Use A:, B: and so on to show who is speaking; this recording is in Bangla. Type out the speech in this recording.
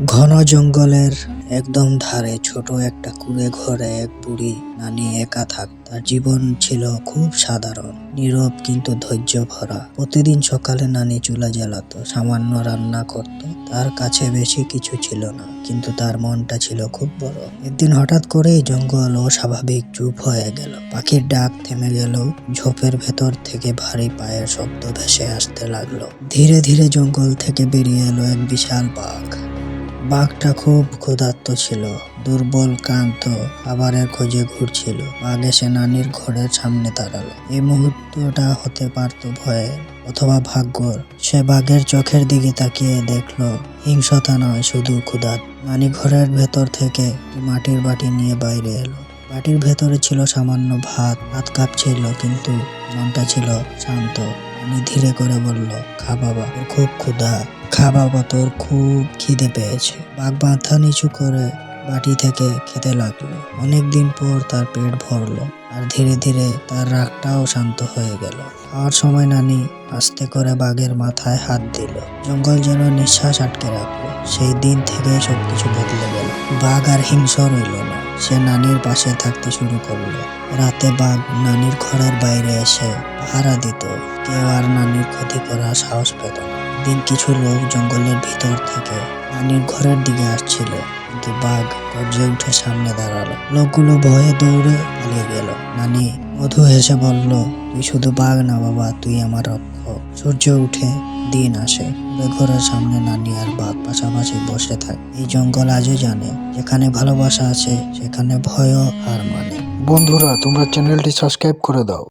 A: ঘন জঙ্গলের একদম ধারে ছোট একটা কুঁড়ে ঘরে এক বুড়ি নানি একা থাকত। তার জীবন ছিল খুব সাধারণ, নীরব কিন্তু ধৈর্য ভরা। প্রতিদিন সকালে নানি চুলা জ্বালাতো, সামান্য রান্না করত। তার কাছে বেশি কিছু ছিল না, কিন্তু তার মনটা ছিল খুব বড়। একদিন হঠাৎ করেই জঙ্গল অস্বাভাবিক চুপ হয়ে গেল। পাখির ডাক থেমে গেল, ঝোপের ভেতর থেকে ভারী পায়ের শব্দ ভেসে আসতে লাগলো। ধীরে ধীরে জঙ্গল থেকে বেরিয়ে এলো এক বিশাল বাঘ। বাঘটা খুব ক্ষুধার্ত ছিল, দুর্বল, ক্লান্ত, খাবারের খোঁজে ঘুরছিল। বাঘ এসে নানির ঘরের সামনে দাঁড়ালো। এই মুহূর্তটা হতে পারত ভয়ের অথবা ভাগ্যর। সে বাঘের চোখের দিকে তাকিয়ে দেখলো হিংসতা নয়, শুধু ক্ষুধা। নানি ঘরের ভেতর থেকে মাটির বাটি নিয়ে বাইরে এলো। বাটির ভেতরে ছিল সামান্য ভাত। হাত কাঁপছিল, কিন্তু মনটা ছিল শান্ত। নানি ধীরে করে বলল, খা বাবা, তোর খুব ক্ষুধা। খা বাবা, তোর খুব খিদে পেয়েছে। বাঘ মাথা নিচু করে বাটি থেকে খেতে লাগলো। অনেকদিন পর তার পেট ভরলো, আর ধীরে ধীরে তার রাগটাও শান্ত হয়ে গেল। খাওয়ার সময় নানি আস্তে করে বাঘের মাথায় হাত দিল। জঙ্গল যেন নিঃশ্বাস আটকে রাখলো। সেই দিন থেকে সবকিছু বদলে গেল। বাঘ আর হিংস্র রইল না, সে নানির পাশে থাকতে শুরু করলো। রাতে বাঘ নানির ঘরের বাইরে এসে পাহারা দিত। কেউ আর নানির ক্ষতি করার সাহস পেত না। দিন কিছু লোক জঙ্গলের ভিতর থেকে নানির ঘরের দিকে আসছিল, কিন্তু বাঘ গর্জে উঠে সামনে দাঁড়ালো। লোকগুলো ভয়ে দৌড়ে পালিয়ে গেল। নানি মধু হেসে বলল, তুই শুধু বাঘ না বাবা, তুই আমার রক্ষক। সূর্য উঠে, দিন আসে। ঘরের সামনে নানি আর বাঘ পাশাপাশি বসে থাকে। এই জঙ্গল আজও জানে, যেখানে ভালোবাসা আছে সেখানে ভয়ও হার মানে।
B: বন্ধুরা, তোমরা চ্যানেলটি সাবস্ক্রাইব করে দাও।